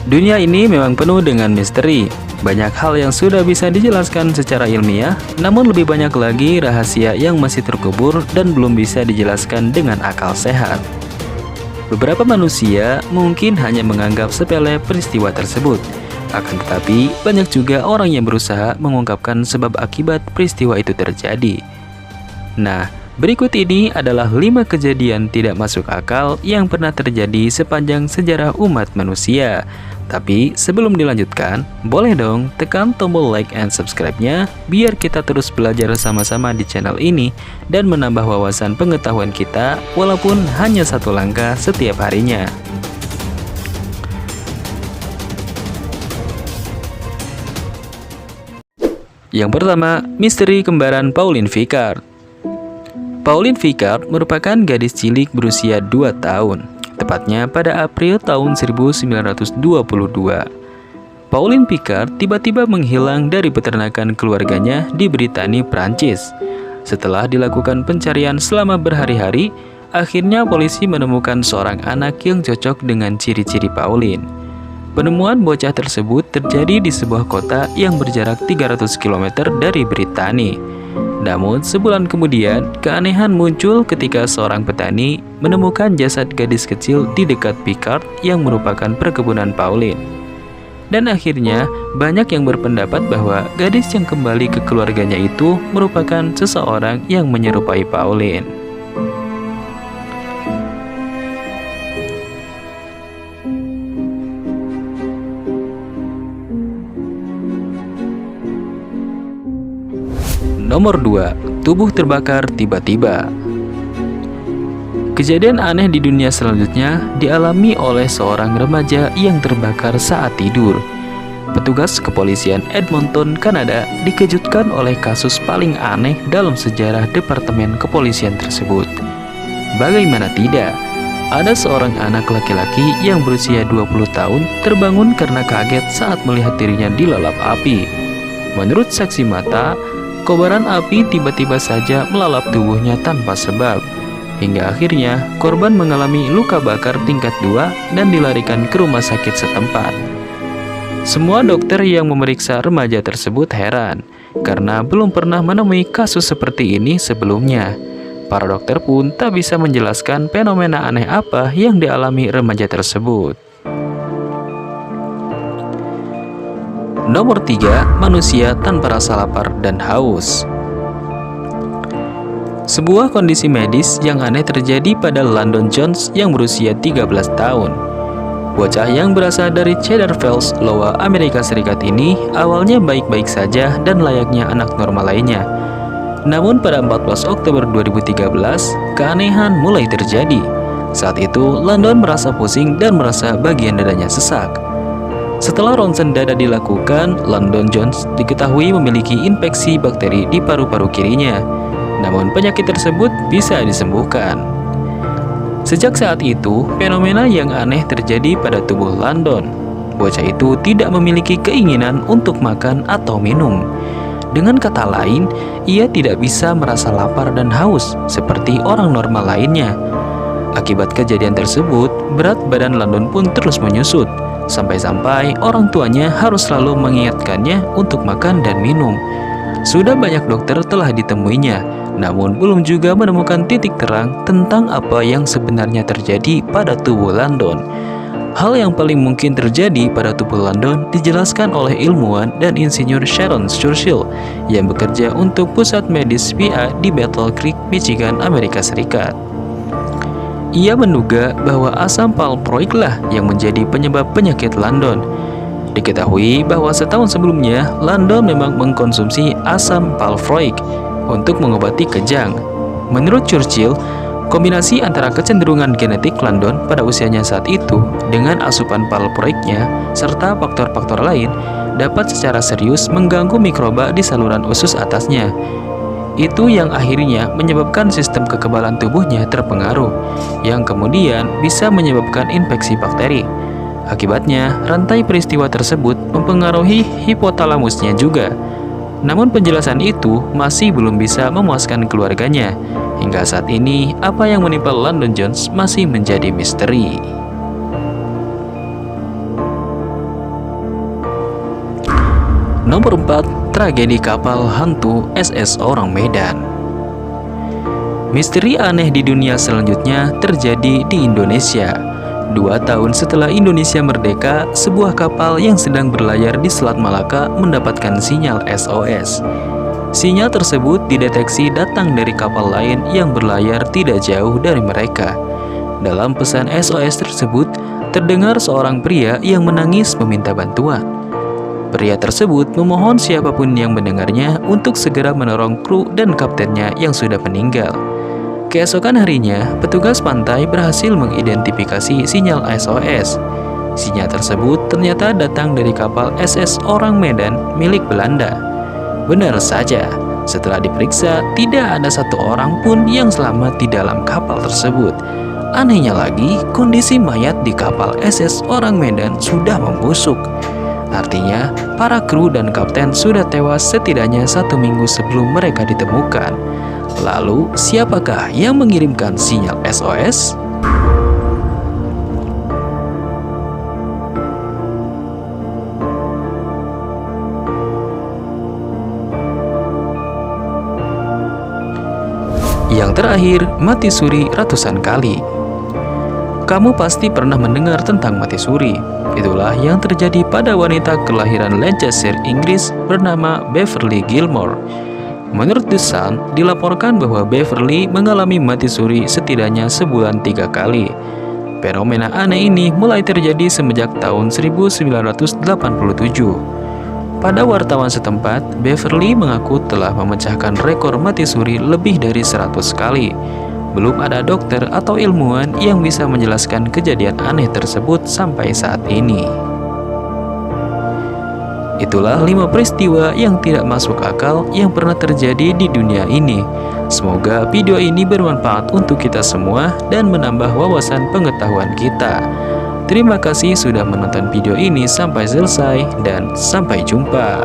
Dunia ini memang penuh dengan misteri. Banyak hal yang sudah bisa dijelaskan secara ilmiah, namun lebih banyak lagi rahasia yang masih terkubur dan belum bisa dijelaskan dengan akal sehat. Beberapa manusia mungkin hanya menganggap sepele peristiwa tersebut. Akan tetapi, banyak juga orang yang berusaha mengungkapkan sebab akibat peristiwa itu terjadi. Nah, berikut ini adalah 5 kejadian tidak masuk akal yang pernah terjadi sepanjang sejarah umat manusia. Tapi sebelum dilanjutkan, boleh dong tekan tombol like and subscribe-nya biar kita terus belajar sama-sama di channel ini dan menambah wawasan pengetahuan kita walaupun hanya satu langkah setiap harinya. Yang pertama, misteri kembaran Pauline Ficard. Pauline Ficard merupakan gadis cilik berusia 2 tahun, tepatnya pada April tahun 1922. Pauline Ficard tiba-tiba menghilang dari peternakan keluarganya di Britania, Prancis. Setelah dilakukan pencarian selama berhari-hari, akhirnya polisi menemukan seorang anak yang cocok dengan ciri-ciri Pauline. Penemuan bocah tersebut terjadi di sebuah kota yang berjarak 300 km dari Britania. Namun, sebulan kemudian, keanehan muncul ketika seorang petani menemukan jasad gadis kecil di dekat Ficard yang merupakan perkebunan Pauline. Dan akhirnya, banyak yang berpendapat bahwa gadis yang kembali ke keluarganya itu merupakan seseorang yang menyerupai Pauline. Nomor 2. Tubuh terbakar tiba-tiba. Kejadian aneh di dunia selanjutnya dialami oleh seorang remaja yang terbakar saat tidur. Petugas kepolisian Edmonton, Kanada dikejutkan oleh kasus paling aneh dalam sejarah Departemen Kepolisian tersebut. Bagaimana tidak, ada seorang anak laki-laki yang berusia 20 tahun terbangun karena kaget saat melihat dirinya dilalap api. Menurut saksi mata, kobaran api tiba-tiba saja melalap tubuhnya tanpa sebab, hingga akhirnya korban mengalami luka bakar tingkat 2 dan dilarikan ke rumah sakit setempat. Semua dokter yang memeriksa remaja tersebut heran, karena belum pernah menemui kasus seperti ini sebelumnya. Para dokter pun tak bisa menjelaskan fenomena aneh apa yang dialami remaja tersebut. Nomor 3. Manusia tanpa rasa lapar dan haus. Sebuah kondisi medis yang aneh terjadi pada Landon Jones yang berusia 13 tahun. Bocah yang berasal dari Cedar Falls, Iowa, Amerika Serikat ini awalnya baik-baik saja dan layaknya anak normal lainnya. Namun pada 14 Oktober 2013, keanehan mulai terjadi. Saat itu, Landon merasa pusing dan merasa bagian dadanya sesak. Setelah ronsen dada dilakukan, Landon Jones diketahui memiliki infeksi bakteri di paru-paru kirinya. Namun penyakit tersebut bisa disembuhkan. Sejak saat itu, fenomena yang aneh terjadi pada tubuh Landon. Bocah itu tidak memiliki keinginan untuk makan atau minum. Dengan kata lain, ia tidak bisa merasa lapar dan haus seperti orang normal lainnya. Akibat kejadian tersebut, berat badan Landon pun terus menyusut. Sampai-sampai orang tuanya harus selalu mengingatkannya untuk makan dan minum. Sudah banyak dokter telah ditemuinya, namun belum juga menemukan titik terang tentang apa yang sebenarnya terjadi pada tubuh Landon. Hal yang paling mungkin terjadi pada tubuh Landon dijelaskan oleh ilmuwan dan insinyur Sharon Churchill yang bekerja untuk pusat medis VA di Battle Creek, Michigan, Amerika Serikat. Ia menduga bahwa asam valproic lah yang menjadi penyebab penyakit Landon. Diketahui bahwa setahun sebelumnya, Landon memang mengkonsumsi asam valproic untuk mengobati kejang. Menurut Churchill, kombinasi antara kecenderungan genetik Landon pada usianya saat itu dengan asupan valproicnya serta faktor-faktor lain dapat secara serius mengganggu mikroba di saluran usus atasnya. Itu yang akhirnya menyebabkan sistem kekebalan tubuhnya terpengaruh, yang kemudian bisa menyebabkan infeksi bakteri. Akibatnya, rantai peristiwa tersebut mempengaruhi hipotalamusnya juga. Namun penjelasan itu masih belum bisa memuaskan keluarganya. Hingga saat ini, apa yang menimpa Landon Jones masih menjadi misteri. Nomor 4, tragedi kapal hantu SS Orang Medan. Misteri aneh di dunia selanjutnya terjadi di Indonesia. 2 tahun setelah Indonesia merdeka, sebuah kapal yang sedang berlayar di Selat Malaka mendapatkan sinyal SOS. Sinyal tersebut dideteksi datang dari kapal lain yang berlayar tidak jauh dari mereka. Dalam pesan SOS tersebut, terdengar seorang pria yang menangis meminta bantuan. Pria tersebut memohon siapapun yang mendengarnya untuk segera menolong kru dan kaptennya yang sudah meninggal. Keesokan harinya, petugas pantai berhasil mengidentifikasi sinyal SOS. Sinyal tersebut ternyata datang dari kapal SS Orang Medan milik Belanda. Benar saja, setelah diperiksa, tidak ada satu orang pun yang selamat di dalam kapal tersebut. Anehnya lagi, kondisi mayat di kapal SS Orang Medan sudah membusuk. Artinya, para kru dan kapten sudah tewas setidaknya 1 minggu sebelum mereka ditemukan. Lalu, siapakah yang mengirimkan sinyal SOS? Yang terakhir, mati suri ratusan kali. Kamu pasti pernah mendengar tentang mati suri. Itulah yang terjadi pada wanita kelahiran Leicester, Inggris bernama Beverly Gilmore. Menurut The Sun, dilaporkan bahwa Beverly mengalami mati suri setidaknya sebulan 3 kali. Fenomena aneh ini mulai terjadi semenjak tahun 1987. Pada wartawan setempat, Beverly mengaku telah memecahkan rekor mati suri lebih dari 100 kali. Belum ada dokter atau ilmuwan yang bisa menjelaskan kejadian aneh tersebut sampai saat ini. Itulah 5 peristiwa yang tidak masuk akal yang pernah terjadi di dunia ini. Semoga video ini bermanfaat untuk kita semua dan menambah wawasan pengetahuan kita. Terima kasih sudah menonton video ini sampai selesai dan sampai jumpa.